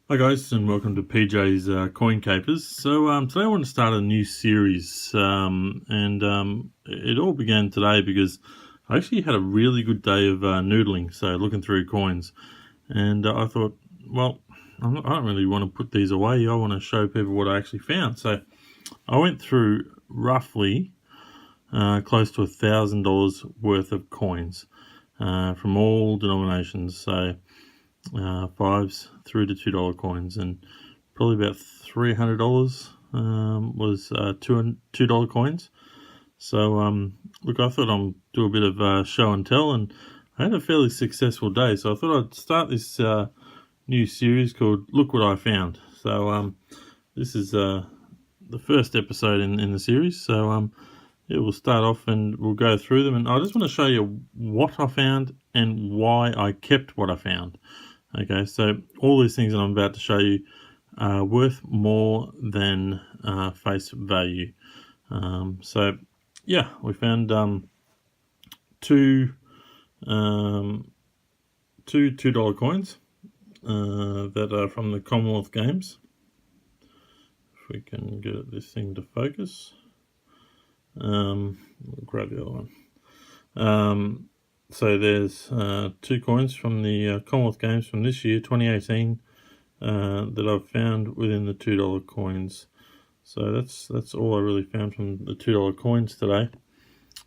Hi guys, and welcome to PJ's Coin Capers. So today I want to start a new series, it all began today because I actually had a really good day of noodling, so looking through coins, and I thought, well, I don't really want to put these away. I want to show people what I actually found. So I went through roughly close to $1,000 worth of coins from all denominations. So fives through to $2 coins, and probably about $300 was $2 coins. So look, I thought I'd do a bit of show and tell, and I had a fairly successful day. So I thought I'd start this new series called "Look What I Found." So this is the first episode in the series. So yeah, we'll start off and we'll go through them, and I just want to show you what I found and why I kept what I found. Okay, so all these things that I'm about to show you are worth more than face value. So yeah, we found two $2 coins that are from the Commonwealth Games. If we can get this thing to focus, we'll grab the other one. So there's 2 coins from the Commonwealth Games from this year, 2018, that I've found within the $2 coins. So that's all I really found from the $2 coins today.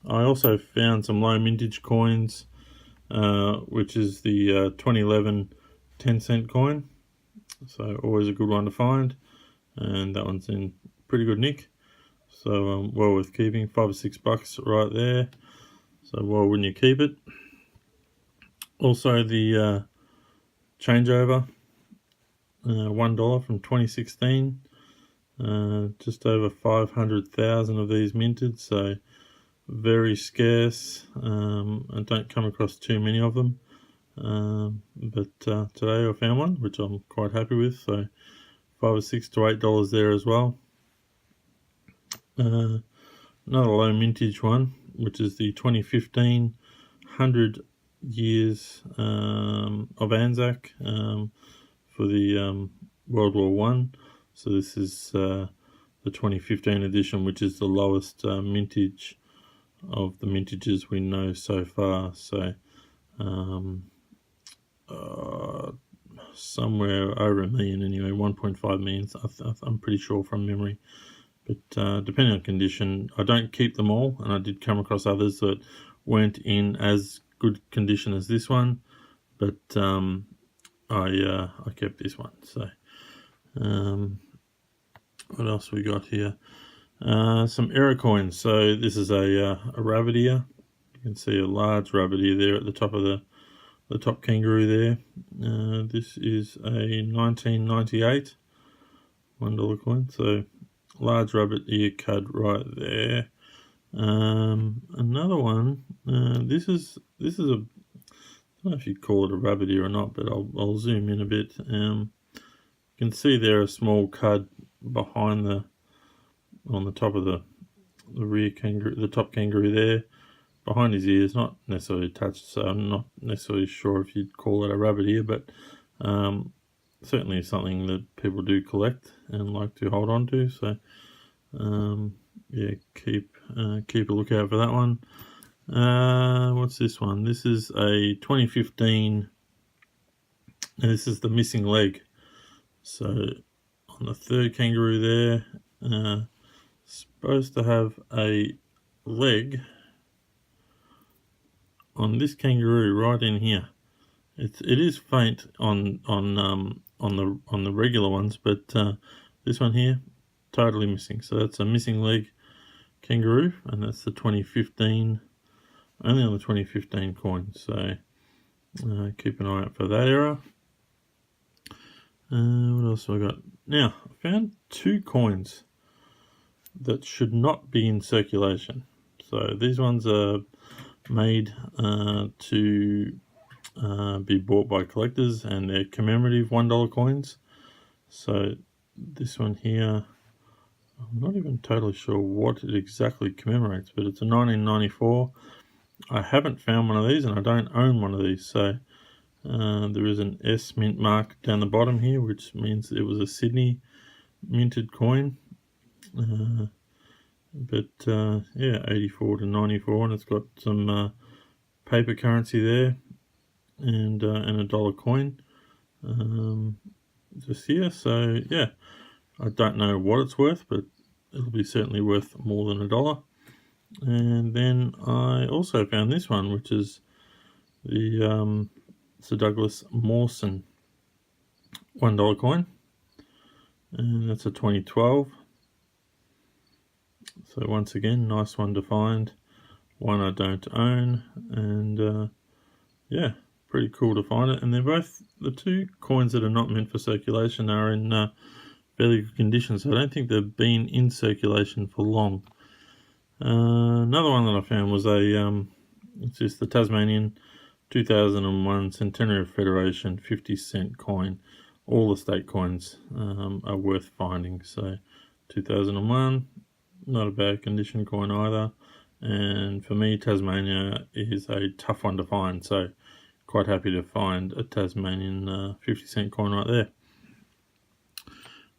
I also found some low mintage coins, which is the 2011 10-cent coin. So always a good one to find, and that one's in pretty good nick. So well worth keeping, $5 or $6 right there. So why wouldn't you keep it? Also the changeover, $1 from 2016. Just over 500,000 of these minted, so very scarce. I don't come across too many of them, but today I found one, which I'm quite happy with. So $5 or $6 to $8 there as well. Another low mintage one, which is the 2015 100 years of Anzac for the World War One. So this is the 2015 edition, which is the lowest mintage of the mintages we know so far. So somewhere over 1 million anyway, 1.5 million, I'm pretty sure from memory. But depending on condition, I don't keep them all, and I did come across others that weren't in as good condition as this one, but I kept this one. So what else we got here? Some error coins. So this is a rabbit ear. You can see a large rabbit ear there at the top of the top kangaroo there. This is a 1998 $1 coin. So large rabbit ear cud right there. Another one. This is a, I don't know if you call it a rabbit ear or not, but I'll zoom in a bit. You can see there a small cud behind on the top of the rear kangaroo, the top kangaroo there, behind his ears, not necessarily touched. So I'm not necessarily sure if you'd call it a rabbit ear, but certainly something that people do collect and like to hold on to. So yeah, keep a lookout for that one. What's this one? This is a 2015, and this is the missing leg. So on the third kangaroo there, supposed to have a leg on this kangaroo right in here. It is faint on the regular ones, but this one here totally missing. So that's a missing leg kangaroo, and that's the 2015, only on the 2015 coin. So keep an eye out for that error. What else have I got? Now, I found 2 coins that should not be in circulation. So these ones are made to be bought by collectors, and they're commemorative $1 coins. So this one here, I'm not even totally sure what it exactly commemorates, but it's a 1994. I haven't found one of these, and I don't own one of these. So There is an S mint mark down the bottom here, which means it was a Sydney minted coin. Yeah, 84 to 94, and it's got some paper currency there, and a dollar coin just here. So yeah, I don't know what it's worth, but it'll be certainly worth more than $1. And then I also found this one, which is the Sir Douglas Mawson $1 coin, and that's a 2012. So once again, nice one to find, one I don't own, and yeah, pretty cool to find it. And they're both, the two coins that are not meant for circulation are in fairly good condition, so I don't think they've been in circulation for long. Another one that I found was it's just the Tasmanian 2001 Centenary of Federation 50-cent coin. All the state coins are worth finding. So 2001, not a bad condition coin either. And for me, Tasmania is a tough one to find, so quite happy to find a Tasmanian 50-cent coin right there.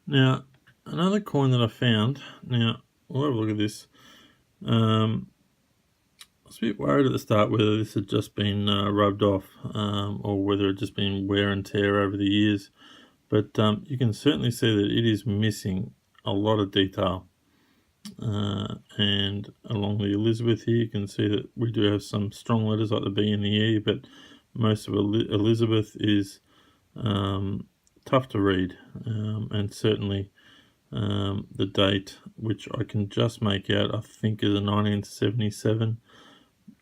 Now, another coin that I found, now we'll have a look at this. I was a bit worried at the start whether this had just been rubbed off or whether it had just been wear and tear over the years, but you can certainly see that it is missing a lot of detail. And along the Elizabeth here, you can see that we do have some strong letters like the B and the E, but most of Elizabeth is tough to read, and certainly the date, which I can just make out, I think is a 1977,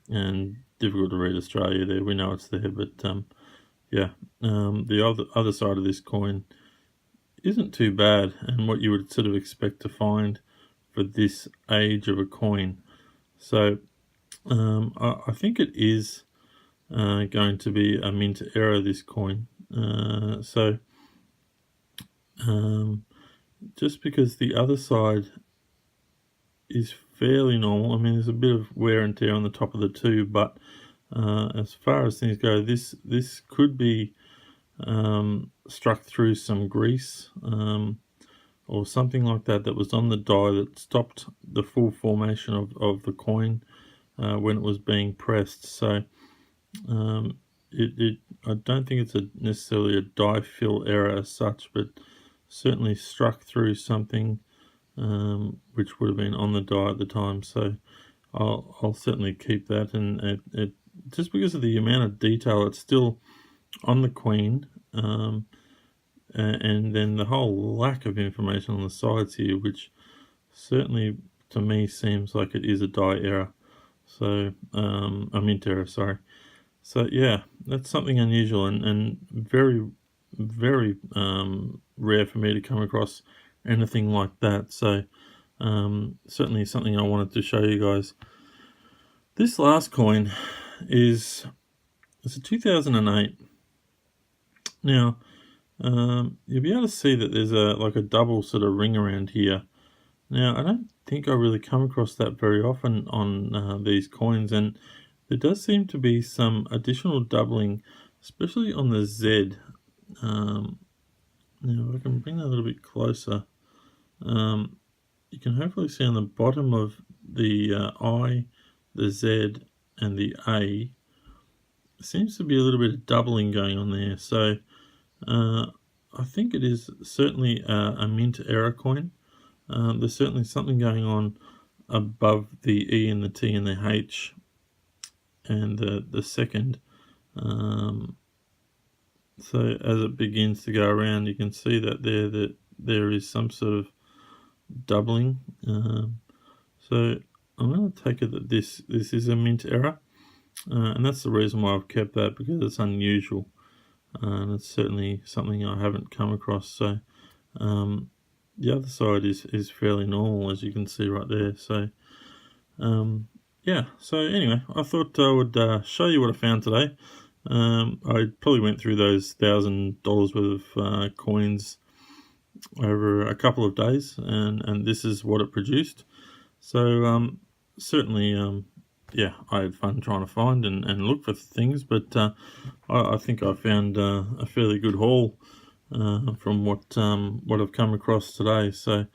and difficult to read Australia there. We know it's there, but yeah, the other side of this coin isn't too bad, and what you would sort of expect to find for this age of a coin. So I think it is going to be a mint error, this coin. Just because the other side is fairly normal. I mean, there's a bit of wear and tear on the top of the two, but as far as things go, this could be struck through some grease or something like that was on the die that stopped the full formation of the coin when it was being pressed. So I don't think it's necessarily a die fill error as such, but certainly struck through something which would have been on the die at the time. So I'll certainly keep that, and it just because of the amount of detail it's still on the queen, and then the whole lack of information on the sides here, which certainly to me seems like it is a die error, so a mint error, sorry. So yeah, that's something unusual and very, very rare for me to come across anything like that. So certainly something I wanted to show you guys. This last coin it's a 2008. Now you'll be able to see that there's like a double sort of ring around here. Now I don't think I really come across that very often on these coins, and there does seem to be some additional doubling, especially on the Z. Now if I can bring that a little bit closer, you can hopefully see on the bottom of the I, the Z, and the A, seems to be a little bit of doubling going on there. So I think it is certainly a mint error coin. There's certainly something going on above the E and the T and the H and the second. So as it begins to go around, you can see that there is some sort of doubling. So I'm going to take it that this is a mint error, and that's the reason why I've kept that, because it's unusual, and it's certainly something I haven't come across. So the other side is fairly normal, as you can see right there. So yeah, so anyway, I thought I would show you what I found today. I probably went through those $1,000 worth of coins over a couple of days, and this is what it produced. So certainly yeah, I had fun trying to find and look for things, but I think I found a fairly good haul from what I've come across today. So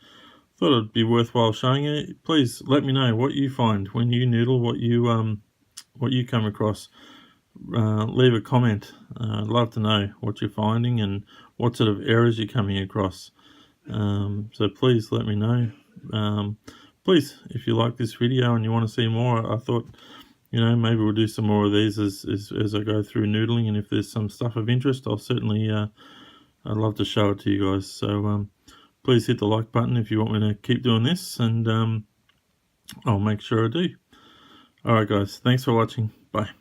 thought it'd be worthwhile showing you. Please let me know what you find when you noodle, what you come across. Leave a comment. I'd love to know what you're finding and what sort of errors you're coming across. So please let me know. Please, if you like this video and you want to see more, I thought, maybe we'll do some more of these as I go through noodling, and if there's some stuff of interest, I'll certainly, I'd love to show it to you guys. So please hit the like button if you want me to keep doing this, and I'll make sure I do. Alright guys, thanks for watching. Bye.